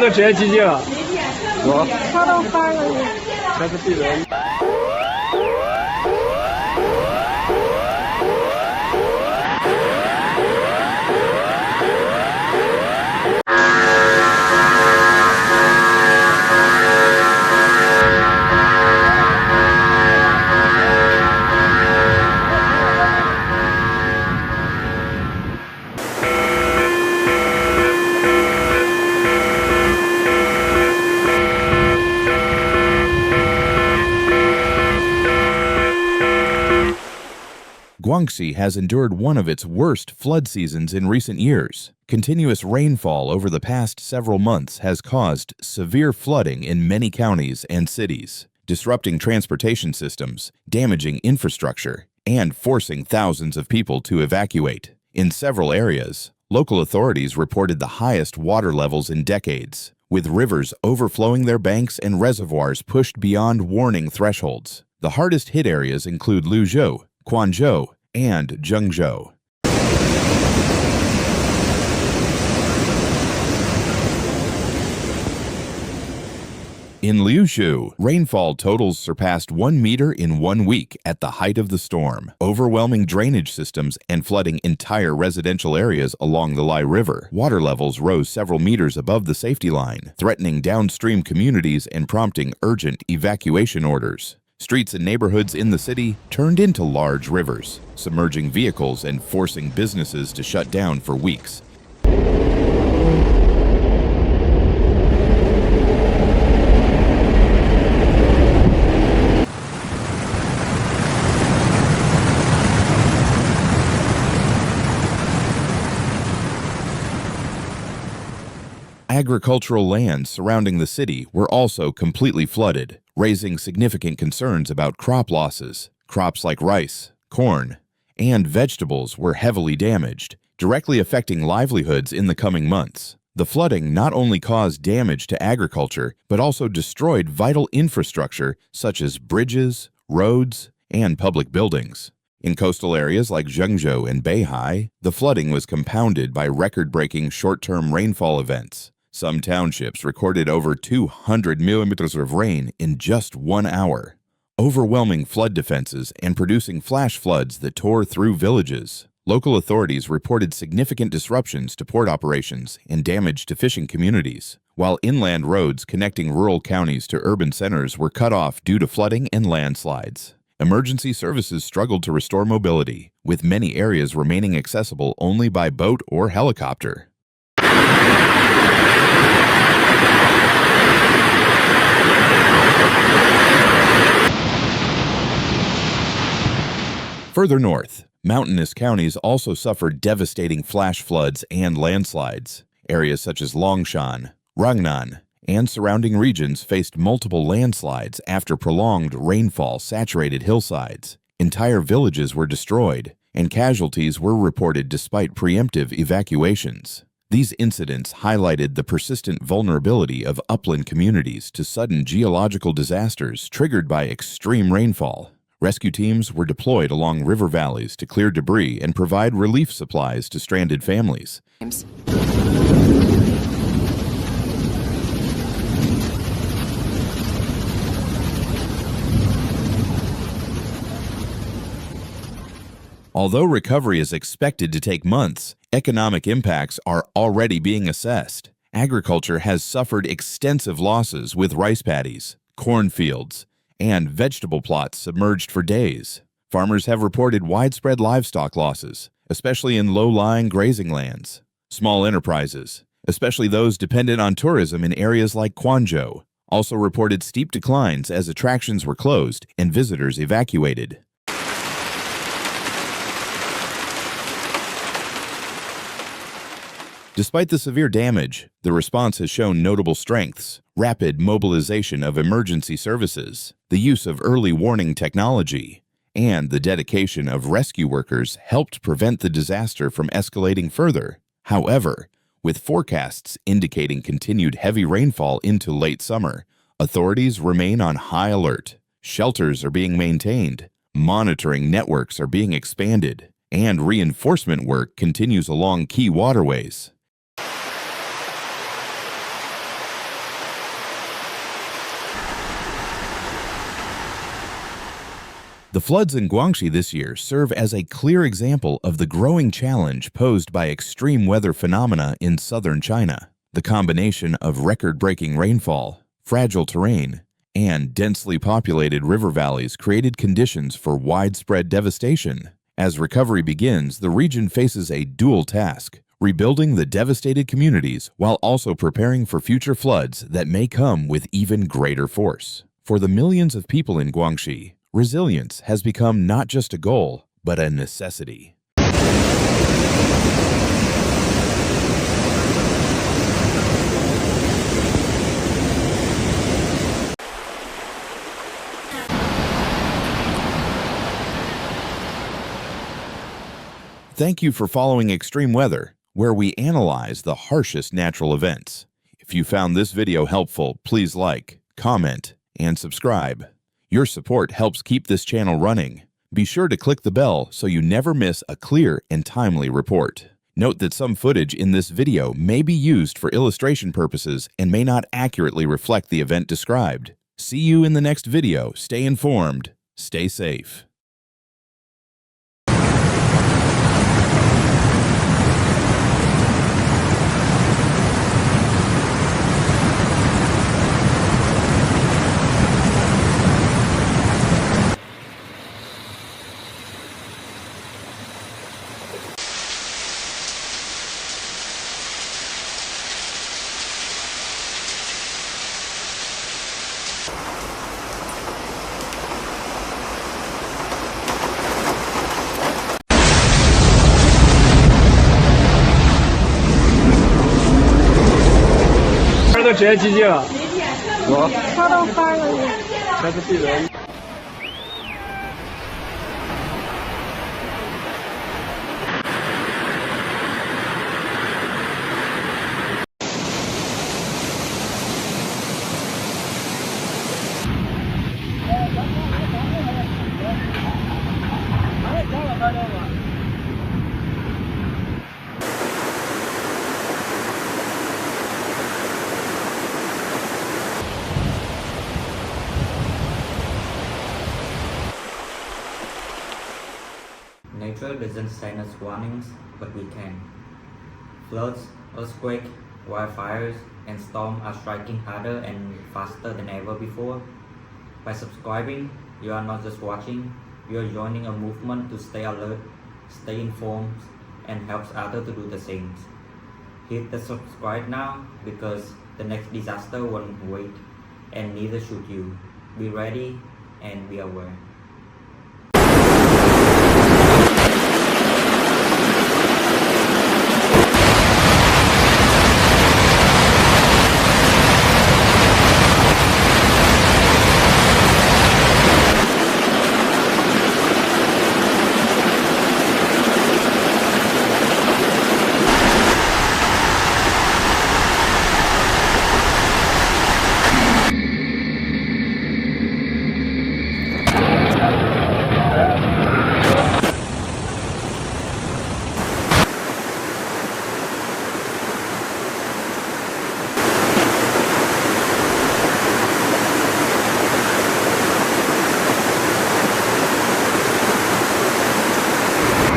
个谁机器了？我。他都翻了。他是闭人。Guangxi has endured one of its worst flood seasons in recent years. Continuous rainfall over the past several months has caused severe flooding in many counties and cities, disrupting transportation systems, damaging infrastructure, and forcing thousands of people to evacuate. In several areas, local authorities reported the highest water levels in decades, with rivers overflowing their banks and reservoirs pushed beyond warning thresholds. The hardest hit areas include Luzhou, Guangzhou, and Zhengzhou. In Liuzhou, rainfall totals surpassed 1 meter in 1 week at the height of the storm, overwhelming drainage systems and flooding entire residential areas along the Lai River. Water levels rose several meters above the safety line, threatening downstream communities and prompting urgent evacuation orders. Streets and neighborhoods in the city turned into large rivers, submerging vehicles and forcing businesses to shut down for weeks. Agricultural lands surrounding the city were also completely flooded, raising significant concerns about crop losses. Crops like rice, corn, and vegetables were heavily damaged, directly affecting livelihoods in the coming months. The flooding not only caused damage to agriculture, but also destroyed vital infrastructure such as bridges, roads, and public buildings. In coastal areas like Zhengzhou and Beihai, the flooding was compounded by record-breaking short-term rainfall events. Some townships recorded over 200 millimeters of rain in just 1 hour, overwhelming flood defenses and producing flash floods that tore through villages. Local authorities reported significant disruptions to port operations and damage to fishing communities, while inland roads connecting rural counties to urban centers were cut off due to flooding and landslides. Emergency services struggled to restore mobility, with many areas remaining accessible only by boat or helicopter. Further north, mountainous counties also suffered devastating flash floods and landslides. Areas such as Longshan, Rangnan, and surrounding regions faced multiple landslides after prolonged rainfall saturated hillsides. Entire villages were destroyed, and casualties were reported despite preemptive evacuations. These incidents highlighted the persistent vulnerability of upland communities to sudden geological disasters triggered by extreme rainfall. Rescue teams were deployed along river valleys to clear debris and provide relief supplies to stranded families. Although recovery is expected to take months, economic impacts are already being assessed. Agriculture has suffered extensive losses with rice paddies, cornfields, and vegetable plots submerged for days. Farmers have reported widespread livestock losses, especially in low-lying grazing lands. Small enterprises, especially those dependent on tourism in areas like Guangzhou, also reported steep declines as attractions were closed and visitors evacuated. Despite the severe damage, the response has shown notable strengths: rapid mobilization of emergency services, the use of early warning technology, and the dedication of rescue workers helped prevent the disaster from escalating further. However, with forecasts indicating continued heavy rainfall into late summer, authorities remain on high alert. Shelters are being maintained, monitoring networks are being expanded, and reinforcement work continues along key waterways. The floods in Guangxi this year serve as a clear example of the growing challenge posed by extreme weather phenomena in southern China. The combination of record-breaking rainfall, fragile terrain, and densely populated river valleys created conditions for widespread devastation. As recovery begins, the region faces a dual task: rebuilding the devastated communities while also preparing for future floods that may come with even greater force. For the millions of people in Guangxi, resilience has become not just a goal, but a necessity. Thank you for following Extreme Weather, where we analyze the harshest natural events. If you found this video helpful, please like, comment, and subscribe. Your support helps keep this channel running. Be sure to click the bell so you never miss a clear and timely report. Note that some footage in this video may be used for illustration purposes and may not accurately reflect the event described. See you in the next video. Stay informed. Stay safe.都学几级了？我他都翻了你。这是地人。Nature doesn't send us warnings, but we can. Floods, earthquakes, wildfires, and storms are striking harder and faster than ever before. By subscribing, you are not just watching, you are joining a movement to stay alert, stay informed, and helps others to do the same. Hit the subscribe now because the next disaster won't wait, and neither should you. Be ready and be aware.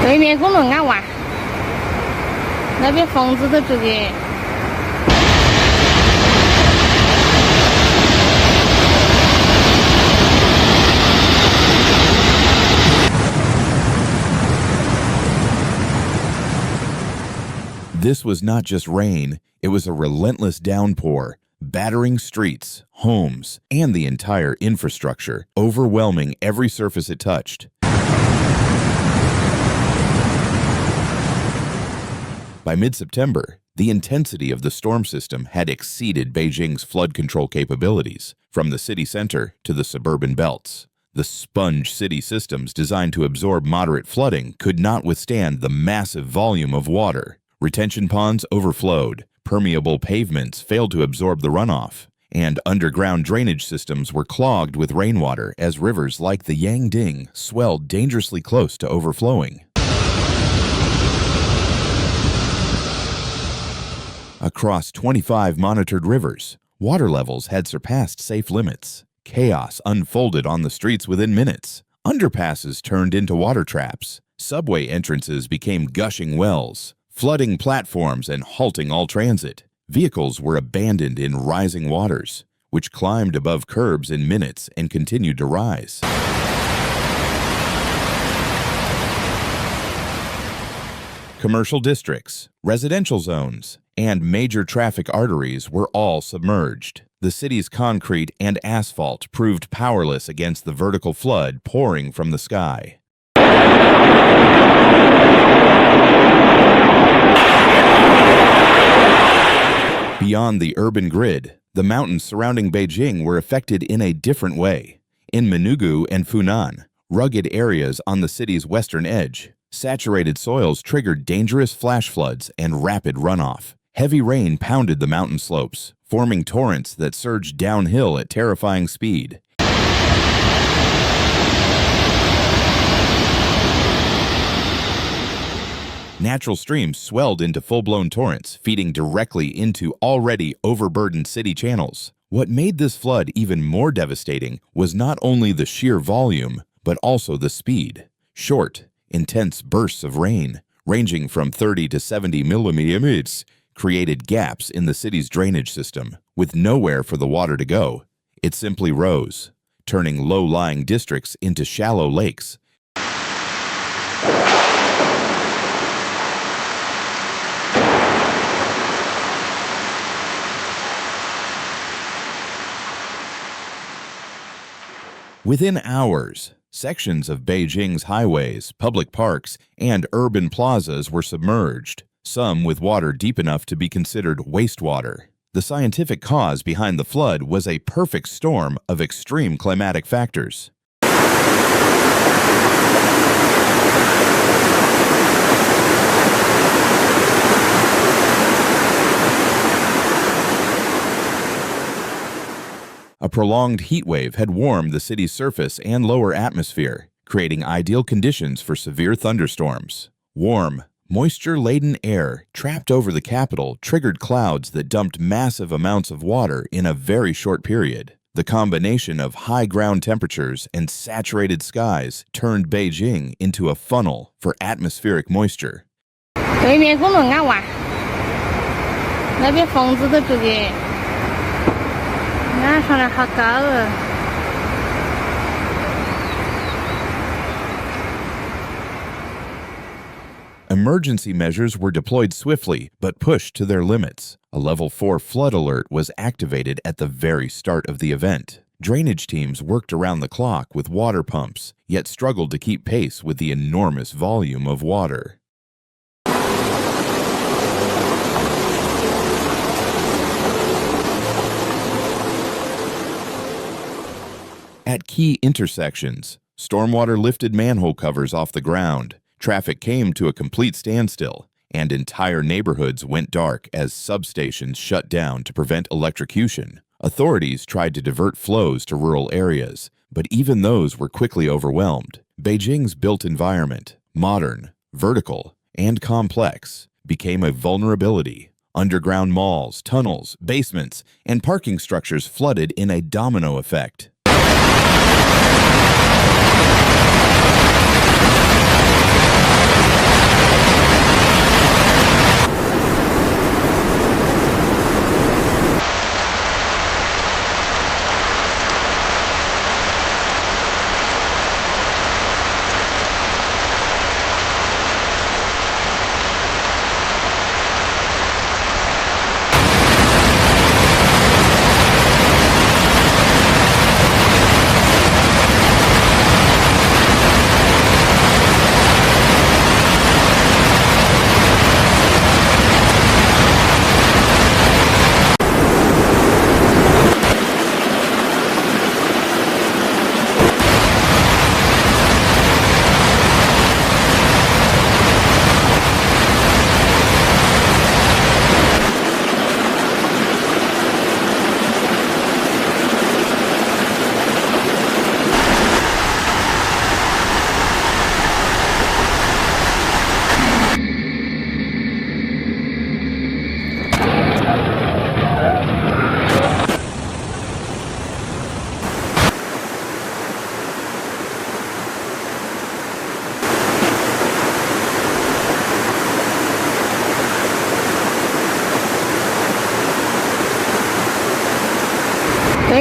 对面公路安完，那边房子都直接。This was not just rain, it was a relentless downpour, battering streets, homes, and the entire infrastructure, overwhelming every surface it touched. By mid-September, the intensity of the storm system had exceeded Beijing's flood control capabilities, from the city center to the suburban belts. The sponge city systems designed to absorb moderate flooding could not withstand the massive volume of water. Retention ponds overflowed, permeable pavements failed to absorb the runoff, and underground drainage systems were clogged with rainwater as rivers like the Yangding swelled dangerously close to overflowing. Across 25 monitored rivers, water levels had surpassed safe limits. Chaos unfolded on the streets within minutes. Underpasses turned into water traps. Subway entrances became gushing wells, flooding platforms and halting all transit. Vehicles were abandoned in rising waters, which climbed above curbs in minutes and continued to rise. Commercial districts, residential zones, and major traffic arteries were all submerged. The city's concrete and asphalt proved powerless against the vertical flood pouring from the sky. Beyond the urban grid, the mountains surrounding Beijing were affected in a different way. In Manugu and Funan, rugged areas on the city's western edge, saturated soils triggered dangerous flash floods and rapid runoff. Heavy rain pounded the mountain slopes, forming torrents that surged downhill at terrifying speed. Natural streams swelled into full-blown torrents, feeding directly into already overburdened city channels. What made this flood even more devastating was not only the sheer volume, but also the speed. Short, intense bursts of rain, ranging from 30 to 70 millimeters, created gaps in the city's drainage system, with nowhere for the water to go. It simply rose, turning low-lying districts into shallow lakes. Within hours, sections of Beijing's highways, public parks, and urban plazas were submerged, some with water deep enough to be considered wastewater. The scientific cause behind the flood was a perfect storm of extreme climatic factors. A prolonged heat wave had warmed the city's surface and lower atmosphere, creating ideal conditions for severe thunderstorms. Warm, moisture-laden air trapped over the capital triggered clouds that dumped massive amounts of water in a very short period. The combination of high ground temperatures and saturated skies turned Beijing into a funnel for atmospheric moisture. 对面公路安完，那边房子都这个。 俺上来好高哦。 Emergency measures were deployed swiftly, but pushed to their limits. A Level 4 flood alert was activated at the very start of the event. Drainage teams worked around the clock with water pumps, yet struggled to keep pace with the enormous volume of water. At key intersections, stormwater lifted manhole covers off the ground, traffic came to a complete standstill, and entire neighborhoods went dark as substations shut down to prevent electrocution. Authorities tried to divert flows to rural areas, but even those were quickly overwhelmed. Beijing's built environment, modern, vertical, and complex, became a vulnerability. Underground malls, tunnels, basements, and parking structures flooded in a domino effect.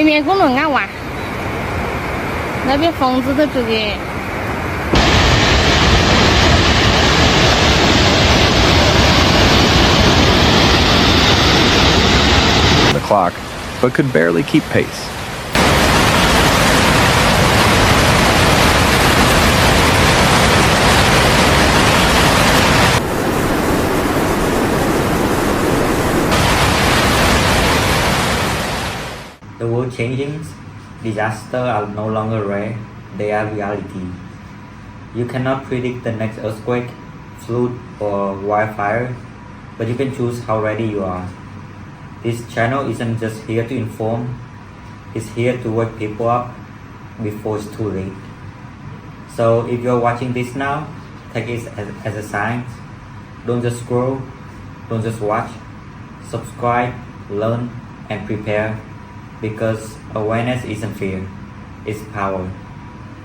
面公路安完，那边房子都住的。The clock, but could barely keep pace. The world changing, disasters are no longer rare, they are reality. You cannot predict the next earthquake, flood, or wildfire, but you can choose how ready you are. This channel isn't just here to inform, it's here to wake people up before it's too late. So if you're watching this now, take it as a sign. Don't just scroll, don't just watch. Subscribe, learn, and prepare, because awareness isn't fear, it's power.